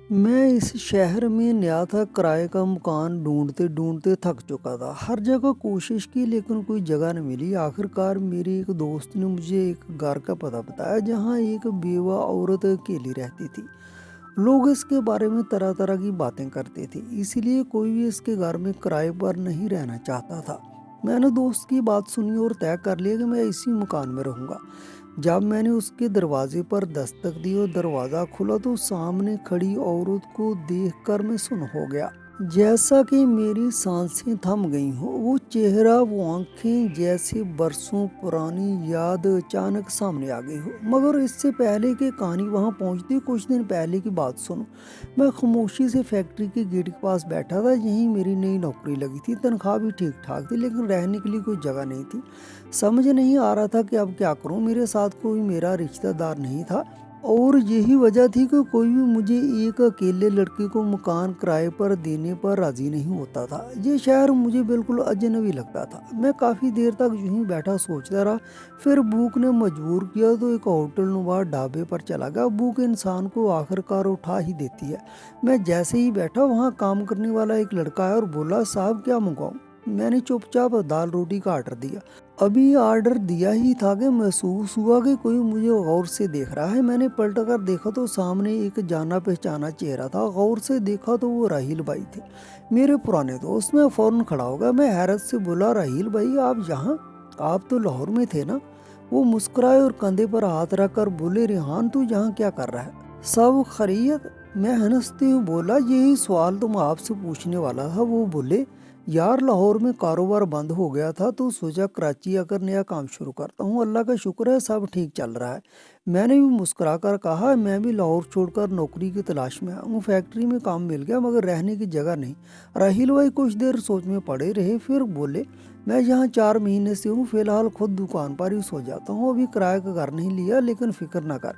मैं इस शहर में नया था, किराए का मकान ढूंढते ढूंढते थक चुका था। हर जगह कोशिश की लेकिन कोई जगह न मिली। आखिरकार मेरे एक दोस्त ने मुझे एक घर का पता बताया जहाँ एक बेवा औरत अकेली रहती थी। लोग इसके बारे में तरह तरह की बातें करते थे, इसीलिए कोई भी इसके घर में किराए पर नहीं रहना चाहता था। मैंने दोस्त की बात सुनी और तय कर लिया कि मैं इसी मकान में रहूंगा। जब मैंने उसके दरवाजे पर दस्तक दी और दरवाज़ा खुला तो सामने खड़ी औरत को देखकर मैं सुन्न हो गया। जैसा कि मेरी सांसें थम गई हो, वो चेहरा, वो आंखें, जैसे बरसों पुरानी याद अचानक सामने आ गई हो। मगर इससे पहले कि कहानी वहां पहुंचती, कुछ दिन पहले की बात सुनो। मैं खामोशी से फैक्ट्री के गेट के पास बैठा था। यहीं मेरी नई नौकरी लगी थी, तनख्वाह भी ठीक ठाक थी, लेकिन रहने के लिए कोई जगह नहीं थी। समझ नहीं आ रहा था कि अब क्या करूं। मेरे साथ कोई मेरा रिश्तेदार नहीं था और यही वजह थी कि कोई भी मुझे एक अकेले लड़के को मकान किराए पर देने पर राजी नहीं होता था। ये शहर मुझे बिल्कुल अजनबी लगता था। मैं काफ़ी देर तक यूं ही बैठा सोचता रहा। फिर भूख ने मजबूर किया तो एक होटल नुमा ढाबे पर चला गया। भूख इंसान को आखिरकार उठा ही देती है। मैं जैसे ही बैठा, वहाँ काम करने वाला एक लड़का आया और बोला, साहब क्या मंगवाऊँ? मैंने चुपचाप दाल रोटी का आर्डर दिया। अभी ऑर्डर दिया ही था कि महसूस हुआ कि कोई मुझे गौर से देख रहा है। मैंने पलट कर देखा तो सामने एक जाना पहचाना चेहरा था। गौर से देखा तो वो राहील भाई थे, मेरे पुराने दोस्त। मैं फौरन खड़ा हो गया। मैं हैरत से बोला, राहील भाई आप यहाँ? आप तो लाहौर में थे ना? वो मुस्कुराए और कंधे पर हाथ रखकर बोले, रेहान तू यहाँ क्या कर रहा है? सब खैरियत? मैं हंसते हुए बोला, यही सवाल तो मैं आपसे पूछने वाला था। वो बोले, यार लाहौर में कारोबार बंद हो गया था तो सोचा कराची आकर नया काम शुरू करता हूँ। अल्लाह का शुक्र है सब ठीक चल रहा है। मैंने भी मुस्कुरा कर कहा, मैं भी लाहौर छोड़कर नौकरी की तलाश में हूँ। फैक्ट्री में काम मिल गया मगर रहने की जगह नहीं। राहील भाई कुछ देर सोच में पड़े रहे, फिर बोले, मैं यहाँ 4 महीने से हूँ, फिलहाल खुद दुकान पर ही सो जाता हूँ। अभी किराए का घर नहीं लिया, लेकिन फिक्र ना कर,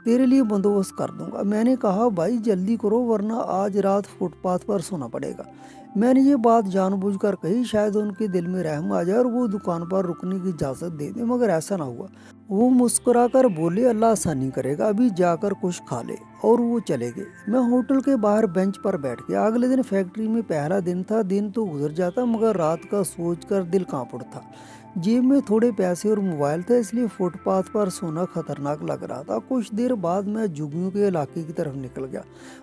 तेरे लिए बंदोबस्त कर दूंगा। मैंने कहा, भाई जल्दी करो वरना आज रात फुटपाथ पर सोना पड़ेगा। मैंने ये बात जानबूझकर कही, शायद उनके दिल में रहम आ जाए और वो दुकान पर रुकने की इजाज़त दे दे, मगर ऐसा ना हुआ। वो मुस्कुराकर बोले, अल्लाह आसानी करेगा, अभी जाकर कुछ खा ले। और वो चले गए। मैं होटल के बाहर बेंच पर बैठ गया। अगले दिन फैक्ट्री में पहला दिन था। दिन तो गुजर जाता मगर रात का सोचकर दिल कांप उठता। जेब में थोड़े पैसे और मोबाइल था, इसलिए फुटपाथ पर सोना खतरनाक लग रहा था। कुछ देर बाद मैं जुगनू के इलाके की तरफ निकल गया।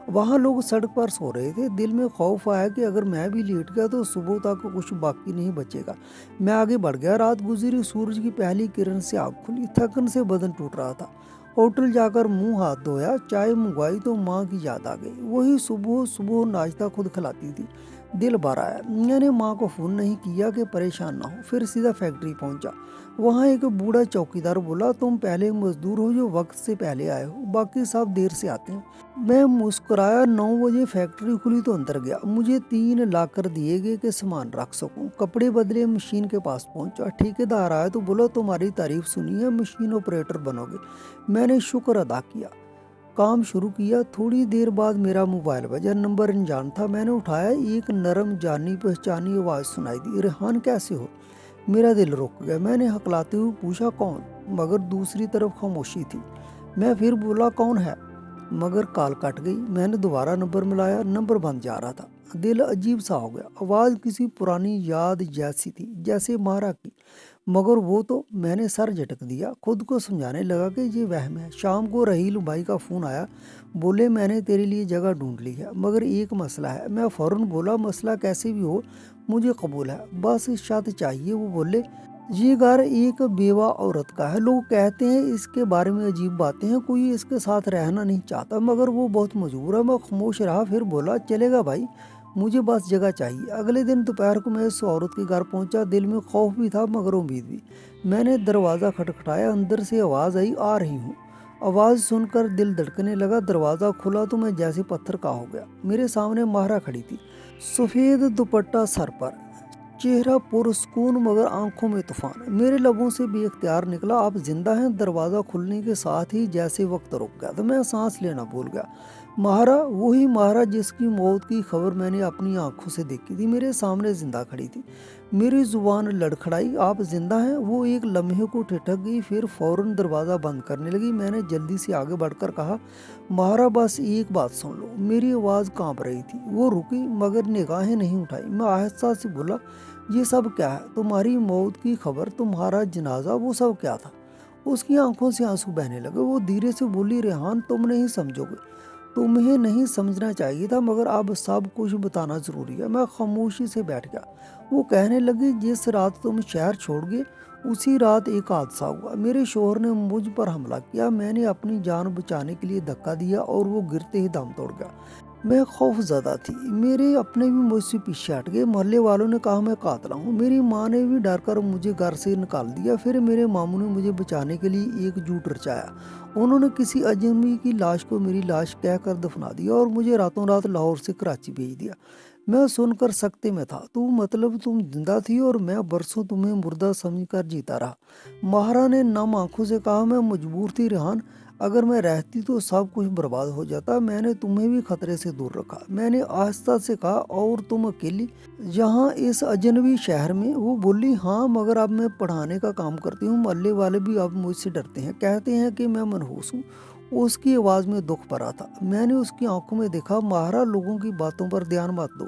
वहाँ लोग सड़क पर सो रहे थे। दिल में खौफ आया कि अगर मैं भी लेट गया तो सुबह तक कुछ बाकी नहीं बचेगा। मैं आगे बढ़ गया। रात गुजरी, सूरज की पहली किरण से आँख खुली। थकन से बदन टूट रहा था। होटल जाकर मुंह हाथ धोया, चाय मंगवाई तो माँ की याद आ गई। वही सुबह सुबह नाश्ता खुद खिलाती थी। दिल भर आया। मैंने माँ को फ़ोन नहीं किया कि परेशान ना हो, फिर सीधा फैक्ट्री पहुंचा। वहाँ एक बूढ़ा चौकीदार बोला, तुम पहले मजदूर हो जो वक्त से पहले आए हो, बाकी सब देर से आते हैं। मैं मुस्कुराया। 9 बजे फैक्ट्री खुली तो अंदर गया। मुझे 3 लाकर दिए गए कि सामान रख सकूं। कपड़े बदले, मशीन के पास पहुंचा। ठेकेदार आया तो बोला, तुम्हारी तारीफ सुनी है, मशीन ऑपरेटर बनोगे। मैंने शुक्र अदा किया, काम शुरू किया। थोड़ी देर बाद मेरा मोबाइल बजा। नंबर अनजान था। मैंने उठाया। एक नरम जानी पहचानी आवाज़ सुनाई दी, रेहान कैसे हो? मेरा दिल रुक गया। मैंने हकलाते हुए पूछा, कौन? मगर दूसरी तरफ खामोशी थी। मैं फिर बोला, कौन है? मगर कॉल कट गई। मैंने दोबारा नंबर मिलाया, नंबर बंद जा रहा था। दिल अजीब सा हो गया। आवाज़ किसी पुरानी याद जैसी थी, जैसे मारा की। मगर वो तो, मैंने सर झटक दिया। खुद को समझाने लगा कि ये वहम है। शाम को राहील भाई का फ़ोन आया। बोले, मैंने तेरे लिए जगह ढूंढ ली है मगर एक मसला है। मैं फ़ौरन बोला, मसला कैसे भी हो मुझे कबूल है, बस छत चाहिए। वो बोले, ये घर एक बेवा औरत का है। लोग कहते हैं इसके बारे में अजीब बातें हैं, कोई इसके साथ रहना नहीं चाहता मगर वो बहुत मजबूर है। मैं खामोश रहा, फिर बोला, चलेगा भाई, मुझे बस जगह चाहिए। अगले दिन दोपहर को मैं उस औरत के घर पहुंचा। दिल में खौफ भी था मगर उम्मीद भी। मैंने दरवाज़ा खटखटाया। अंदर से आवाज़ आई, आ रही हूँ। आवाज़ सुनकर दिल धड़कने लगा। दरवाज़ा खुला तो मैं जैसे पत्थर का हो गया। मेरे सामने माहरा खड़ी थी, सफ़ेद दुपट्टा सर पर, चेहरा पुरस्कून मगर आंखों में तूफान। मेरे लबों से बेख्तियार निकला, आप जिंदा हैं? दरवाज़ा खुलने के साथ ही जैसे वक्त रुक गया तो मैं सांस लेना भूल गया। महारा, वही महारा जिसकी मौत की खबर मैंने अपनी आंखों से देखी थी, मेरे सामने जिंदा खड़ी थी। मेरी जुबान लड़खड़ाई, आप जिंदा हैं? वो एक लम्हे को ठिठक गई, फिर फौरन दरवाज़ा बंद करने लगी। मैंने जल्दी से आगे बढ़कर कहा, महारा बस एक बात सुन लो। मेरी आवाज़ कांप रही थी। वो रुकी मगर निगाहें नहीं उठाई। मैं आहिस्ता से बोला, ये सब क्या है? तुम्हारी मौत की खबर, तुम्हारा जनाजा, वो सब क्या था? उसकी आंखों से आंसू बहने लगे। वो धीरे से बोली, रेहान तुम नहीं समझोगे, तुम्हें नहीं समझना चाहिए था, मगर अब सब कुछ बताना ज़रूरी है। मैं खामोशी से बैठ गया। वो कहने लगी, जिस रात तुम शहर छोड़ गए उसी रात एक हादसा हुआ। मेरे शोहर ने मुझ पर हमला किया। मैंने अपनी जान बचाने के लिए धक्का दिया और वो गिरते ही दम तोड़ गया। मैं खौफज़दा थी। मेरे अपने भी मुझसे पीछे हट गए। मोहल्ले वालों ने कहा मैं कातिल हूँ। मेरी माँ ने भी डर कर मुझे घर से निकाल दिया। फिर मेरे मामू ने मुझे बचाने के लिए एक झूठ रचाया। उन्होंने किसी अजनबी की लाश को मेरी लाश कहकर दफना दिया और मुझे रातों रात लाहौर से कराची भेज दिया। मैं सुनकर सकते में था। तू मतलब तुम जिंदा थी और मैं बरसों तुम्हें मुर्दा समझकर जीता रहा। महारा ने नम आंखों से कहा, मैं मजबूर थी रेहान। अगर मैं रहती तो सब कुछ बर्बाद हो जाता। मैंने तुम्हें भी खतरे से दूर रखा। मैंने आहिस्ता से कहा, और तुम अकेली यहाँ इस अजनबी शहर में? वो बोली, हाँ, मगर अब मैं पढ़ाने का काम करती हूँ। मोहल्ले वाले भी अब मुझसे डरते हैं, कहते हैं कि मैं मनहूस हूँ। उसकी आवाज़ में दुख भरा था। मैंने उसकी आंखों में देखा, महारा लोगों की बातों पर ध्यान मत दो।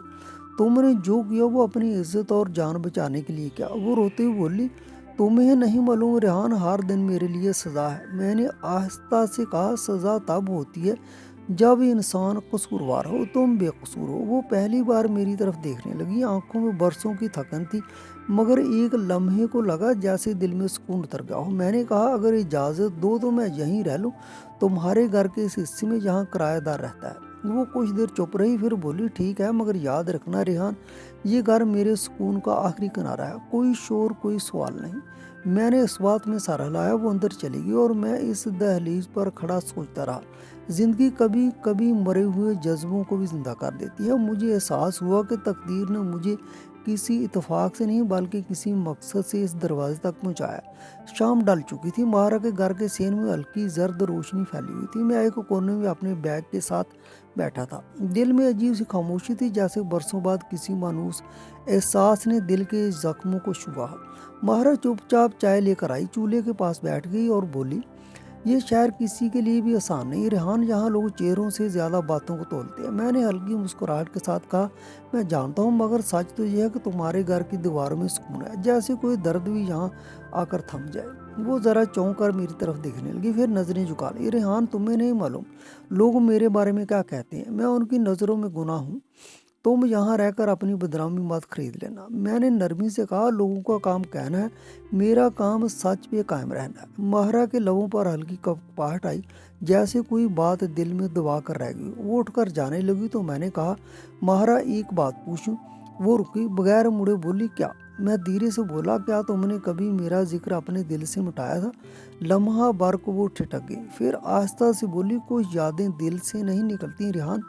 तुमने जो किया वो अपनी इज्जत और जान बचाने के लिए किया। वो रोते हुए बोली, तुम्हें नहीं मालूम रेहान, हर दिन मेरे लिए सज़ा है। मैंने आहिस्ता से कहा, सज़ा तब होती है जब इंसान कसूरवार हो, तुम बेकसूर हो। वो पहली बार मेरी तरफ देखने लगी। आंखों में बरसों की थकन थी, मगर एक लम्हे को लगा जैसे दिल में सुकून उतर गया हो। मैंने कहा, अगर इजाज़त दो तो मैं यहीं रह लूँ, तुम्हारे घर के इस हिस्से में जहाँ किराएदार रहता है। वो कुछ देर चुप रही, फिर बोली, ठीक है, मगर याद रखना रेहान, ये घर मेरे सुकून का आखिरी किनारा है। कोई शोर, कोई सवाल नहीं। मैंने इस बात में सर हिलाया। वो अंदर चली गई और मैं इस दहलीज पर खड़ा सोचता रहा। जिंदगी कभी कभी मरे हुए जज्बों को भी जिंदा कर देती है। मुझे एहसास हुआ कि तकदीर ने मुझे किसी इत्तेफाक से नहीं बल्कि किसी मकसद से इस दरवाजे तक पहुंचाया। शाम ढल चुकी थी। महारा के घर के सेन में हल्की जर्द रोशनी फैली हुई थी। मैं एक कोने में अपने बैग के साथ बैठा था। दिल में अजीब सी खामोशी थी, जैसे बरसों बाद किसी मानूस एहसास ने दिल के जख्मों को छुआ। महारा चुपचाप चाय लेकर आई, चूल्हे के पास बैठ गई और बोली, ये शहर किसी के लिए भी आसान नहीं रेहान, यहाँ लोग चेहरों से ज़्यादा बातों को तोलते हैं। मैंने हल्की मुस्कुराहट के साथ कहा, मैं जानता हूँ, मगर सच तो यह है कि तुम्हारे घर की दीवारों में सुकून है, जैसे कोई दर्द भी यहाँ आकर थम जाए। वो ज़रा चौंक कर मेरी तरफ देखने लगी, फिर नज़रें झुका ली। रेहान, तुम्हें नहीं मालूम लोग मेरे बारे में क्या कहते हैं। मैं उनकी नज़रों में गुनाह हूँ। तुम यहाँ रहकर अपनी बदनामी मत खरीद लेना। मैंने नरमी से कहा, लोगों का काम कहना है, मेरा काम सच पे कायम रहना है। महारा के लबों पर हल्की कपकपाहट आई, जैसे कोई बात दिल में दबा कर रह गई। वो उठकर जाने लगी तो मैंने कहा, महारा एक बात पूछूं? वो रुकी, बगैर मुड़े बोली, क्या? मैं धीरे से बोला, क्या तुमने कभी मेरा जिक्र अपने दिल से मिटाया था? लम्हा भर को वो ठिठक गई, फिर आहिस्ता से बोली, कुछ यादें दिल से नहीं निकलती रेहान,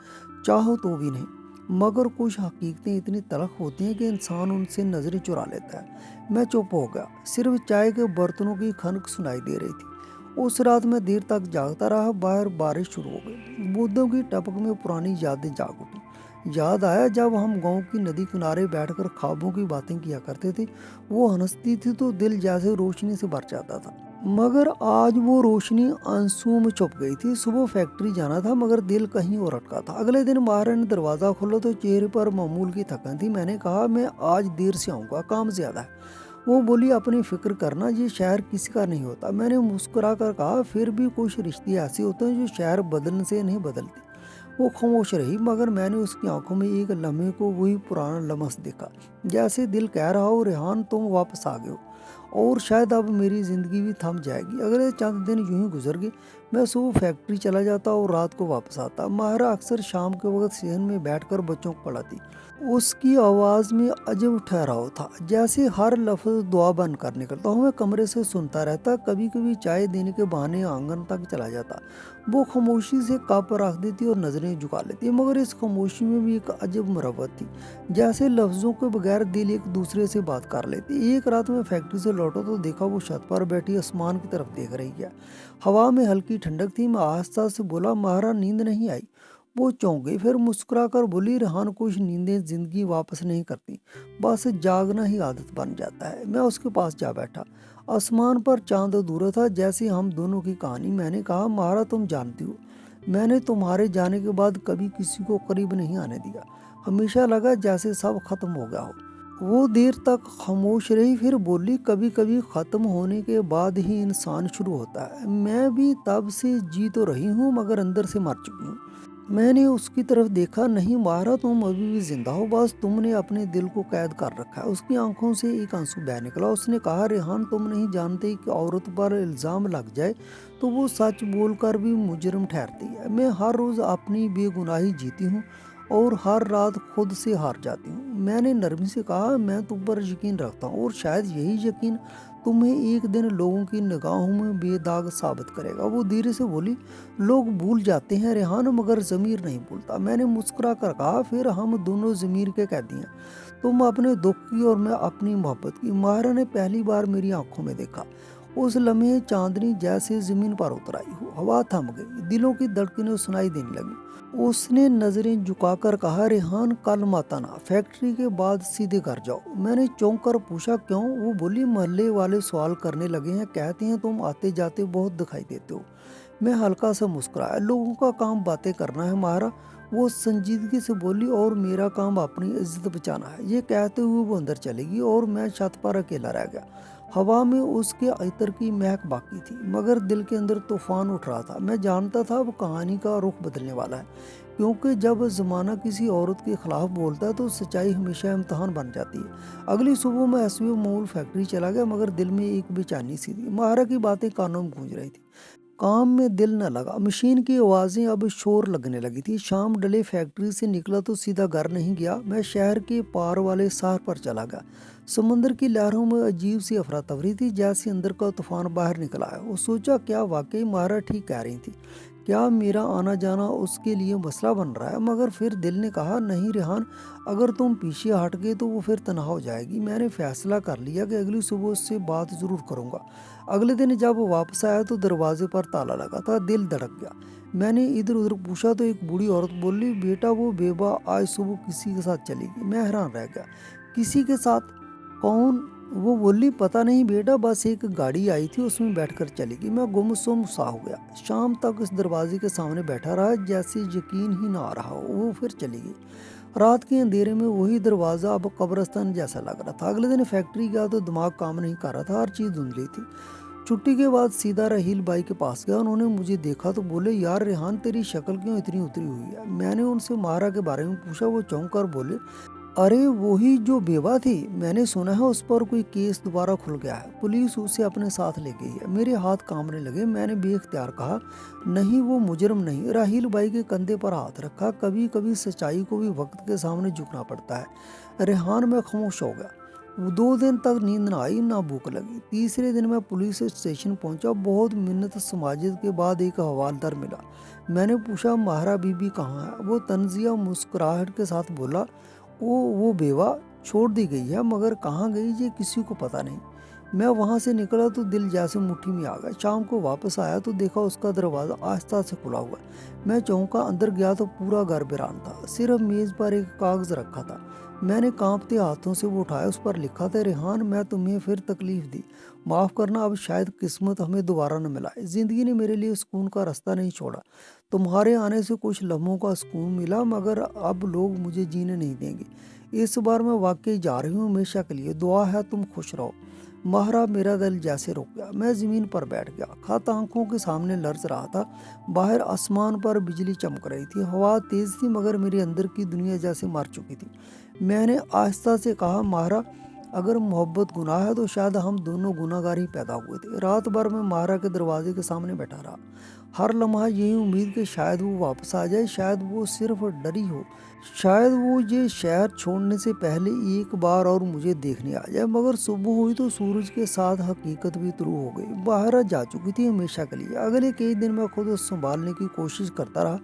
चाहो तो भी नहीं, मगर कुछ हकीकतें इतनी तलख होती हैं कि इंसान उनसे नजरें चुरा लेता है। मैं चुप हो गया। सिर्फ चाय के बर्तनों की खनक सुनाई दे रही थी। उस रात मैं देर तक जागता रहा। बाहर बारिश शुरू हो गई। बूंदों की टपक में पुरानी यादें जाग उठी। याद आया जब हम गांव की नदी किनारे बैठकर ख्वाबों की बातें किया करते थे। वो हंसती थी तो दिल जैसे रोशनी से भर जाता था, मगर आज वो रोशनी आंसुओं में छुप गई थी। सुबह फैक्ट्री जाना था, मगर दिल कहीं और अटका था। अगले दिन महारा ने दरवाज़ा खोला तो चेहरे पर मामूल की थकन थी। मैंने कहा, मैं आज देर से आऊँगा, काम ज़्यादा है। वो बोली, अपनी फिक्र करना, ये शहर किसी का नहीं होता। मैंने मुस्कुरा कर कहा, फिर भी कुछ रिश्ते ऐसे होते हैं जो शहर बदलने से नहीं बदलते। वो खामोश रही, मगर मैंने उसकी आंखों में एक लम्हे को वही पुराना लम्स देखा, जैसे दिल कह रहा हो, रेहान तुम वापस आ गए हो और शायद अब मेरी ज़िंदगी भी थम जाएगी। अगले चंद दिन यूं ही गुजर गए। मैं सुबह फैक्ट्री चला जाता और रात को वापस आता। महारा अक्सर शाम के वक्त सहन में बैठकर बच्चों को पढ़ाती। उसकी आवाज़ में अजब ठहराव था, जैसे हर लफ्ज़ दुआ बनकर निकलता हूँ। मैं कमरे से सुनता रहता। कभी कभी चाय देने के बहाने आंगन तक चला जाता। वो खामोशी से कप रख देती और नज़रें झुका लेती, मगर इस खामोशी में भी एक अजब मुरव्वत थी, जैसे लफ्ज़ों के बगैर दिल एक दूसरे से बात कर लेती। एक रात में फैक्ट्री से लौटा तो देखा वो छत पर बैठी आसमान की तरफ देख रही है। हवा में हल्की ठंडक थी। मैं आहिस्ता से बोला, महारा नींद नहीं आई? वो चौंक गई, फिर मुस्कुरा कर बोली, रेहान कुछ नींदें जिंदगी वापस नहीं करती, बस जागना ही आदत बन जाता है। मैं उसके पास जा बैठा। आसमान पर चांद अधूरा था, जैसे हम दोनों की कहानी। मैंने कहा, मारा तुम जानती हो, मैंने तुम्हारे जाने के बाद कभी किसी को करीब नहीं आने दिया। हमेशा लगा जैसे सब खत्म हो गया हो। वो देर तक खामोश रही, फिर बोली, कभी कभी ख़त्म होने के बाद ही इंसान शुरू होता है। मैं भी तब से जी तो रही हूँ, मगर अंदर से मर चुकी हूँ। मैंने उसकी तरफ देखा। नहीं मारा, तुम अभी भी जिंदा हो, बस तुमने अपने दिल को कैद कर रखा है। उसकी आंखों से एक आंसू बह निकला। उसने कहा, रेहान तुम नहीं जानते कि औरत पर इल्ज़ाम लग जाए तो वो सच बोलकर भी मुजरिम ठहरती है। मैं हर रोज़ अपनी बेगुनाही जीती हूँ और हर रात खुद से हार जाती हूँ। मैंने नरमी से कहा, मैं तुम पर यकीन रखता हूँ और शायद यही यकीन तुम्हें एक दिन लोगों की निगाहों में बेदाग साबित करेगा। वो धीरे से बोली, लोग भूल जाते हैं रेहान, मगर ज़मीर नहीं भूलता। मैंने मुस्कुरा कर कहा, फिर हम दोनों ज़मीर के कैदी हैं, तुम अपने दुख की और मैं अपनी मोहब्बत की। माहिरा ने पहली बार मेरी आंखों में देखा। उस लम्हे चांदनी जैसे ज़मीन पर उतर आई हो। हवा थम गई, दिलों की धड़कनें सुनाई देने लगी। उसने नजरें झुकाकर कहा, रेहान कल मत आना, फैक्ट्री के बाद सीधे घर जाओ। मैंने चौंक कर पूछा, क्यों? वो बोली, मोहल्ले वाले सवाल करने लगे हैं, कहते हैं तुम आते जाते बहुत दिखाई देते हो। मैं हल्का सा मुस्कुराया। लोगों का काम बातें करना है मारा, वो संजीदगी से बोली, और मेरा काम अपनी इज्जत बचाना है। ये कहते हुए वो अंदर चलेगी और मैं छत पर अकेला रह गया। हवा में उसके इत्र की महक बाकी थी, मगर दिल के अंदर तूफान उठ रहा था। मैं जानता था अब कहानी का रुख बदलने वाला है, क्योंकि जब ज़माना किसी औरत के खिलाफ बोलता है तो सच्चाई हमेशा इम्तहान बन जाती है। अगली सुबह मैं एसवीओ मॉल फैक्ट्री चला गया, मगर दिल में एक बेचैनी सी थी। माहिरा की बातें कानों में गूंज रही थी, काम में दिल न लगा। मशीन की आवाज़ें अब शोर लगने लगी थी। शाम डले फैक्ट्री से निकला तो सीधा घर नहीं गया, मैं शहर के पार वाले शहर पर चला गया। समुद्र की लहरों में अजीब सी अफरा तफरी थी, जैसे अंदर का तूफान बाहर निकल आया। वो सोचा, क्या वाकई मारा ठीक कह रही थी? क्या मेरा आना जाना उसके लिए मसला बन रहा है? मगर फिर दिल ने कहा, नहीं रेहान, अगर तुम पीछे हट गए तो वो फिर तनहा हो जाएगी। मैंने फैसला कर लिया कि अगली सुबह उससे बात ज़रूर करूँगा। अगले दिन जब वो वापस आया तो दरवाजे पर ताला लगा था। दिल धड़क गया। मैंने इधर उधर पूछा तो एक बूढ़ी औरत बोली, बेटा वो बेवा आज सुबह किसी के साथ चली गई। मैं हैरान रह गया। किसी के साथ? कौन? वो बोली, पता नहीं बेटा, बस एक गाड़ी आई थी, उसमें बैठकर चली गई। मैं गुमसुम सा हो गया। शाम तक इस दरवाजे के सामने बैठा रहा, जैसे यकीन ही ना आ रहा हो वो फिर चली गई। रात के अंधेरे में वही दरवाज़ा अब कब्रिस्तान जैसा लग रहा था। अगले दिन फैक्ट्री गया तो दिमाग काम नहीं कर रहा था, हर चीज़ धुंधली थी। छुट्टी के बाद सीधा राहील भाई के पास गया। उन्होंने मुझे देखा तो बोले, यार रेहान, तेरी शक्ल क्यों इतनी उतरी हुई है? मैंने उनसे मारा के बारे में पूछा। वो चौंक कर बोले, अरे वही जो बेवा थी, मैंने सुना है उस पर कोई केस दोबारा खुल गया है, पुलिस उसे अपने साथ ले गई है। मेरे हाथ कांपने लगे। मैंने बेख्तियार कहा, नहीं वो मुजरम नहीं। राहील भाई के कंधे पर हाथ रखा। कभी कभी सच्चाई को भी वक्त के सामने झुकना पड़ता है। रेहान, मैं खामोश हो गया। 2 दिन तक नींद ना आई, ना भूख लगी। तीसरे दिन मैं पुलिस स्टेशन पहुंचा। बहुत मिन्नत समाजिद के बाद एक हवालदार मिला। मैंने पूछा, माहिरा बीबी कहाँ है? वो तंजिया मुस्कुराहट के साथ बोला, वो बेवा छोड़ दी गई है, मगर कहाँ गई ये किसी को पता नहीं। मैं वहाँ से निकला तो दिल जैसे मुट्ठी में आ गया। शाम को वापस आया तो देखा उसका दरवाज़ा आहिस्ता से खुला हुआ। मैं चौंका। अंदर गया तो पूरा घर वीरान था, सिर्फ मेज़ पर एक कागज़ रखा था। मैंने कांपते हाथों से वो उठाया। उस पर लिखा था, रेहान, मैं तुम्हें फिर तकलीफ दी, माफ़ करना, अब शायद किस्मत हमें दोबारा न मिलाए। ज़िंदगी ने मेरे लिए सुकून का रास्ता नहीं छोड़ा। तुम्हारे आने से कुछ लम्हों का सुकून मिला, मगर अब लोग मुझे जीने नहीं देंगे। इस बार मैं वाकई जा रही हूँ, हमेशा के लिए। दुआ है तुम खुश रहो। माहरा, मेरा दिल जैसे रुक गया। मैं ज़मीन पर बैठ गया। खत आंखों के सामने लर्ज रहा था। बाहर आसमान पर बिजली चमक रही थी। हवा तेज़ थी, मगर मेरे अंदर की दुनिया जैसे मर चुकी थी। मैंने आहिस्ता से कहा, माहरा, अगर मोहब्बत गुनाह है तो शायद हम दोनों गुनाहगार ही पैदा हुए थे। रात भर मैं माहरा के दरवाजे के सामने बैठा रहा, हर लम्हा यही उम्मीद कि शायद वो वापस आ जाए, शायद वो सिर्फ डरी हो, शायद वो ये शहर छोड़ने से पहले एक बार और मुझे देखने आ जाए। मगर सुबह हुई तो सूरज के साथ हकीकत भी शुरू हो गई। बाहर जा चुकी थी हमेशा के लिए। अगले कई दिन मैं खुद संभालने की कोशिश करता रहा,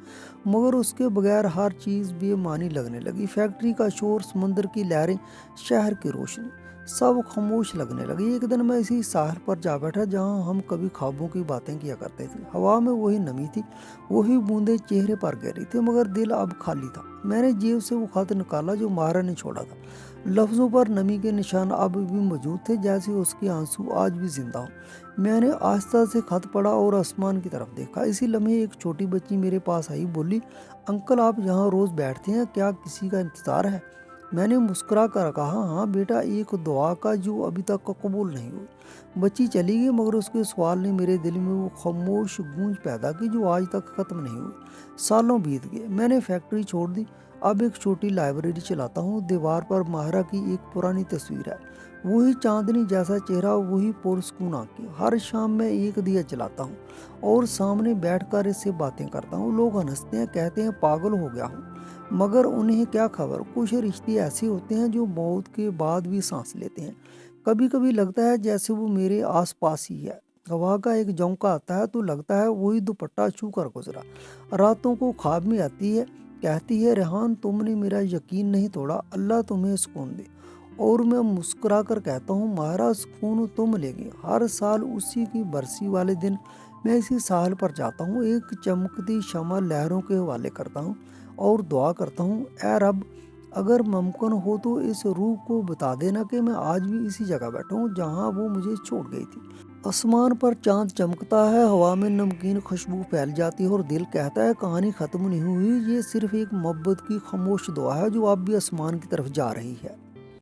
मगर उसके बगैर हर चीज़ बेमानी लगने लगी। फैक्ट्री का शोर, समुद्र की लहरें, शहर की रोशनी, सब खामोश लगने लगे। एक दिन मैं इसी साहल पर जा बैठा जहाँ हम कभी ख्वाबों की बातें किया करते थे। हवा में वही नमी थी, वही बूंदें चेहरे पर गिर रही थी, मगर दिल अब खाली था। मैंने जेब से वो खत निकाला जो माहिरा ने छोड़ा था। लफ्ज़ों पर नमी के निशान अब भी मौजूद थे, जैसे उसके आंसू आज भी जिंदा हो। मैंने आस्था से खत पढ़ा और आसमान की तरफ देखा। इसी लम्हे एक छोटी बच्ची मेरे पास आई, बोली, अंकल आप यहाँ रोज़ बैठते हैं, क्या किसी का इंतज़ार है? मैंने मुस्कुरा कर कहा, हाँ बेटा, एक दुआ का जो अभी तक कबूल नहीं हुई। बच्ची चली गई, मगर उसके सवाल ने मेरे दिल में वो खामोश गूंज पैदा की जो आज तक ख़त्म नहीं हुई। सालों बीत गए, मैंने फैक्ट्री छोड़ दी, अब एक छोटी लाइब्रेरी चलाता हूँ। दीवार पर माहिरा की एक पुरानी तस्वीर है, वही चांदनी जैसा चेहरा, वही पुरस्कून आंखें। हर शाम मैं एक दिया जलाता हूँ और सामने बैठकर इससे बातें करता हूँ। लोग हंसते हैं, कहते हैं पागल हो गया हूँ, मगर उन्हें क्या खबर, कुछ रिश्ते ऐसे होते हैं जो मौत के बाद भी सांस लेते हैं। कभी कभी लगता है जैसे वो मेरे आसपास ही है। हवा का एक झोंका आता है तो लगता है वही दुपट्टा छू कर गुजरा। रातों को ख्वाब में आती है, कहती है, रेहान तुमने मेरा यकीन नहीं तोड़ा, अल्लाह तुम्हें सुकून दे। और मैं मुस्कुरा कर कहता हूँ, माहिरा सुकून तुम लेगी। हर साल उसी की बरसी वाले दिन मैं इसी साहल पर जाता हूँ, एक चमकती शमा लहरों के हवाले करता हूँ और दुआ करता हूँ, ऐ रब, अगर मुमकिन हो तो इस रूह को बता देना कि मैं आज भी इसी जगह बैठा हूँ जहाँ वो मुझे छोड़ गई थी। आसमान पर चांद चमकता है, हवा में नमकीन खुशबू फैल जाती है और दिल कहता है कहानी खत्म नहीं हुई, ये सिर्फ एक मोहब्बत की खामोश दुआ है जो अब भी आसमान की तरफ जा रही है।